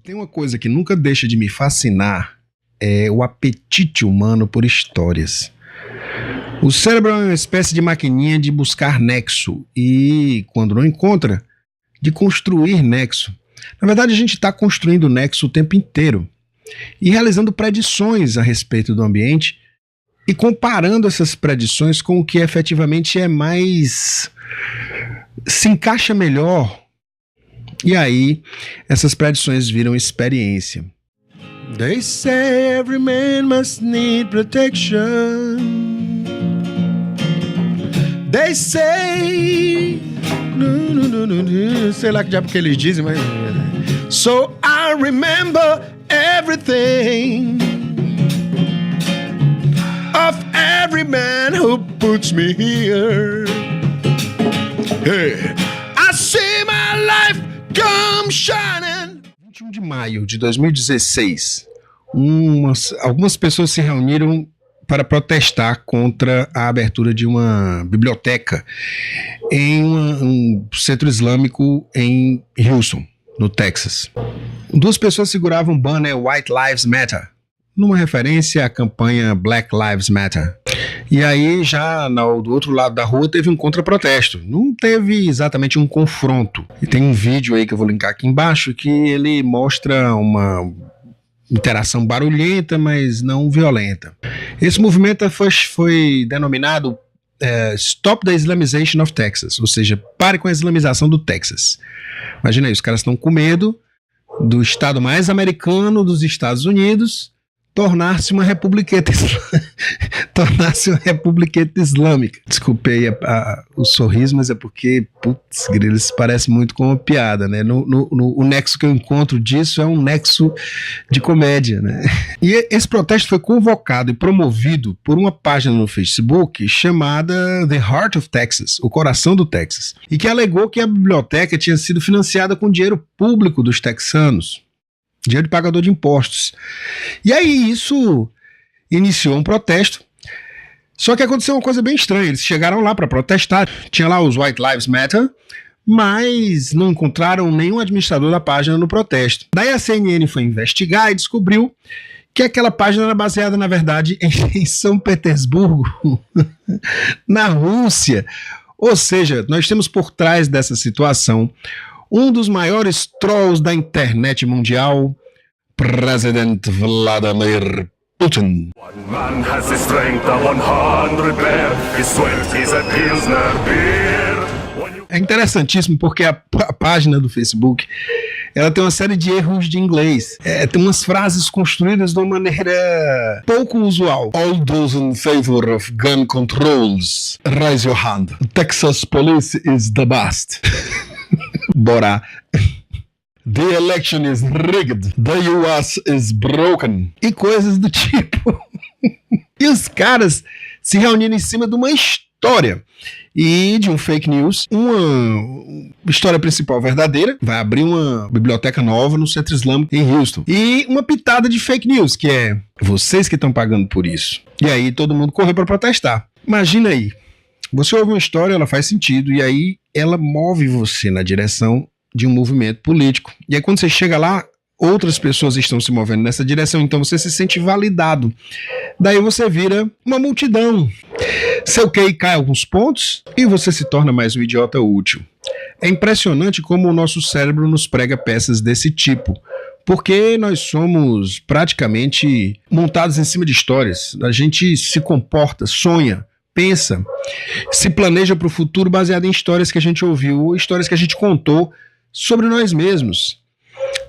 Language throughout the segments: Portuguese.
Tem uma coisa que nunca deixa de me fascinar, é o apetite humano por histórias. O cérebro é uma espécie de maquininha de buscar nexo e, quando não encontra, de construir nexo. Na verdade, a gente está construindo nexo o tempo inteiro e realizando predições a respeito do ambiente e comparando essas predições com o que efetivamente é mais... se encaixa melhor. E aí, essas predições viram experiência. They say every man must need protection. They say... sei lá que diabo que eles dizem, mas... So I remember everything of every man who puts me here. Hey, I see my life come shining. 21 de maio de 2016, algumas pessoas se reuniram para protestar contra a abertura de uma biblioteca em um centro islâmico em Houston, no Texas. Duas pessoas seguravam um banner White Lives Matter, numa referência à campanha Black Lives Matter. E aí, já do outro lado da rua, teve um contraprotesto. Não teve exatamente um confronto. E tem um vídeo aí que eu vou linkar aqui embaixo, que ele mostra uma interação barulhenta, mas não violenta. Esse movimento foi denominado Stop the Islamization of Texas, ou seja, pare com a islamização do Texas. Imagina aí, os caras estão com medo do estado mais americano dos Estados Unidos tornar-se uma republiqueta islâmica. Desculpei o sorriso, mas é porque, putz, isso parece muito com uma piada, né? O nexo que eu encontro disso é um nexo de comédia, né? E esse protesto foi convocado e promovido por uma página no Facebook chamada The Heart of Texas, o coração do Texas, e que alegou que a biblioteca tinha sido financiada com dinheiro público dos texanos, dinheiro de pagador de impostos. E aí isso iniciou um protesto. Só que aconteceu uma coisa bem estranha. Eles chegaram lá para protestar. Tinha lá os White Lives Matter, mas não encontraram nenhum administrador da página no protesto. Daí a CNN foi investigar e descobriu que aquela página era baseada, na verdade, em São Petersburgo, na Rússia. Ou seja, nós temos por trás dessa situação um dos maiores trolls da internet mundial, Presidente Vladimir Putin. One man has the strength of 100 bear. His sweat is a Pilsner beer. É interessantíssimo porque a página do Facebook, ela tem uma série de erros de inglês. Tem umas frases construídas de uma maneira pouco usual. All those in favor of gun controls, raise your hand. Texas police is the best. Borá. The election is rigged. The US is broken. E coisas do tipo. E os caras se reuniram em cima de uma história e de um fake news. Uma história principal verdadeira. Vai abrir uma biblioteca nova no Centro Islâmico em Houston. E uma pitada de fake news, que é vocês que estão pagando por isso. E aí todo mundo correu para protestar. Imagina aí. Você ouve uma história, ela faz sentido, e aí ela move você na direção de um movimento político. E aí quando você chega lá, outras pessoas estão se movendo nessa direção, então você se sente validado. Daí você vira uma multidão. Seu QI cai alguns pontos e você se torna mais um idiota útil. É impressionante como o nosso cérebro nos prega peças desse tipo, porque nós somos praticamente montados em cima de histórias. A gente se comporta, sonha, pensa, se planeja para o futuro baseado em histórias que a gente ouviu ou histórias que a gente contou sobre nós mesmos.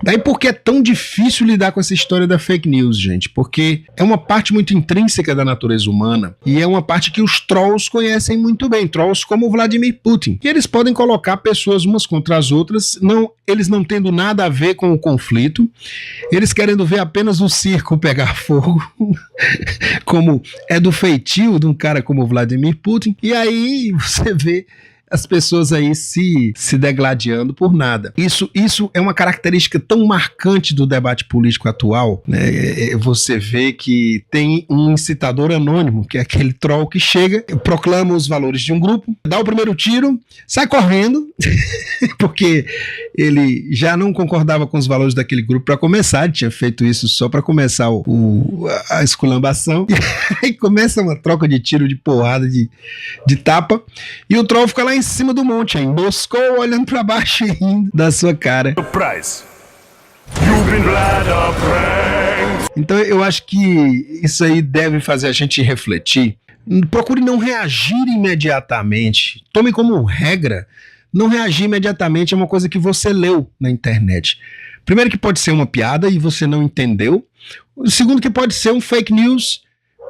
Daí por que é tão difícil lidar com essa história da fake news, gente? Porque é uma parte muito intrínseca da natureza humana e é uma parte que os trolls conhecem muito bem, trolls como o Vladimir Putin. E eles podem colocar pessoas umas contra as outras, eles não tendo nada a ver com o conflito, eles querendo ver apenas o circo pegar fogo, como é do feitio de um cara como o Vladimir Putin. E aí você vê as pessoas aí se degladiando por nada. Isso é uma característica tão marcante do debate político atual, né? Você vê que tem um incitador anônimo, que é aquele troll que chega, proclama os valores de um grupo, dá o primeiro tiro, sai correndo, porque ele já não concordava com os valores daquele grupo para começar, ele tinha feito isso só para começar a esculambação, e aí começa uma troca de tiro, de porrada, de tapa, e o troll fica lá em cima do monte, aí, emboscou, olhando para baixo e rindo da sua cara. Então eu acho que isso aí deve fazer a gente refletir. Procure não reagir imediatamente. Tome como regra não reagir imediatamente a uma coisa que você leu na internet. Primeiro, que pode ser uma piada e você não entendeu. O segundo, que pode ser um fake news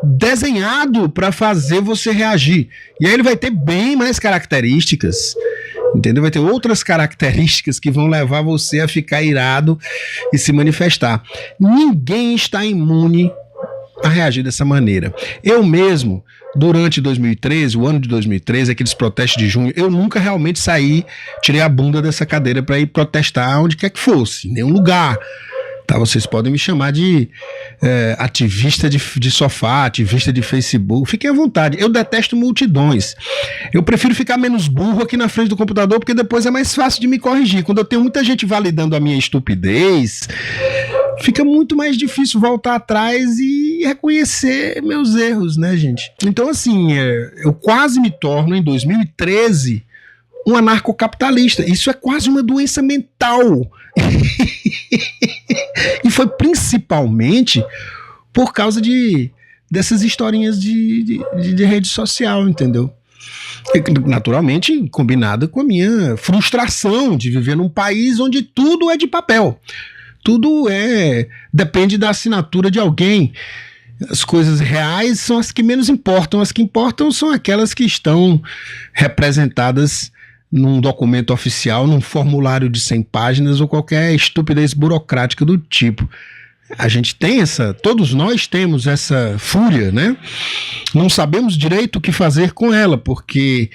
desenhado para fazer você reagir. E aí ele vai ter bem mais características, entendeu? Vai ter outras características que vão levar você a ficar irado e se manifestar. Ninguém está imune a reagir dessa maneira. Eu mesmo, durante 2013, o ano de 2013, aqueles protestos de junho, eu nunca realmente saí, tirei a bunda dessa cadeira para ir protestar onde quer que fosse, em nenhum lugar. Tá, vocês podem me chamar de ativista de sofá, ativista de Facebook, fiquem à vontade. Eu detesto multidões. Eu prefiro ficar menos burro aqui na frente do computador, porque depois é mais fácil de me corrigir. Quando eu tenho muita gente validando a minha estupidez, fica muito mais difícil voltar atrás e reconhecer meus erros, né, gente? Então, assim, eu quase me torno, em 2013, um anarcocapitalista. Isso é quase uma doença mental. E foi principalmente por causa dessas historinhas de rede social, entendeu? Naturalmente combinada com a minha frustração de viver num país onde tudo é de papel. Tudo depende da assinatura de alguém. As coisas reais são as que menos importam. As que importam são aquelas que estão representadas num documento oficial, num formulário de 100 páginas ou qualquer estupidez burocrática do tipo. A gente tem todos nós temos essa fúria, né? Não sabemos direito o que fazer com ela, porque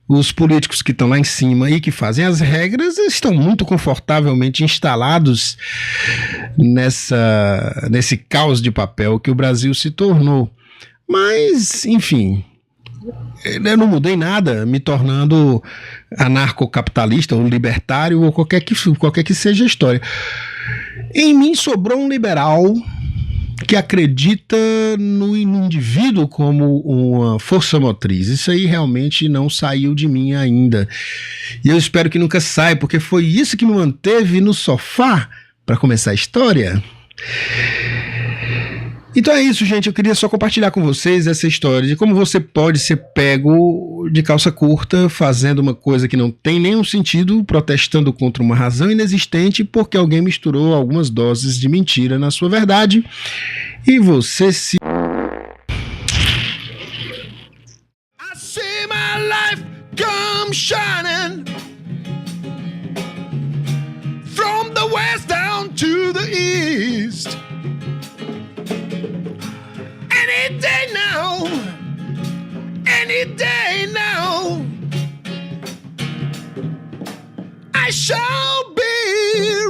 os políticos que estão lá em cima e que fazem as regras estão muito confortavelmente instalados nesse caos de papel que o Brasil se tornou. Mas, enfim, eu não mudei nada me tornando anarcocapitalista ou libertário ou qualquer que seja a história. Em mim sobrou um liberal que acredita no indivíduo como uma força motriz. Isso aí realmente não saiu de mim ainda. E eu espero que nunca saia, porque foi isso que me manteve no sofá para começar a história. Então é isso, gente. Eu queria só compartilhar com vocês essa história de como você pode ser pego de calça curta fazendo uma coisa que não tem nenhum sentido, protestando contra uma razão inexistente porque alguém misturou algumas doses de mentira na sua verdade e você se... I see my life come shining from the west down to the east. Any day now, I shall be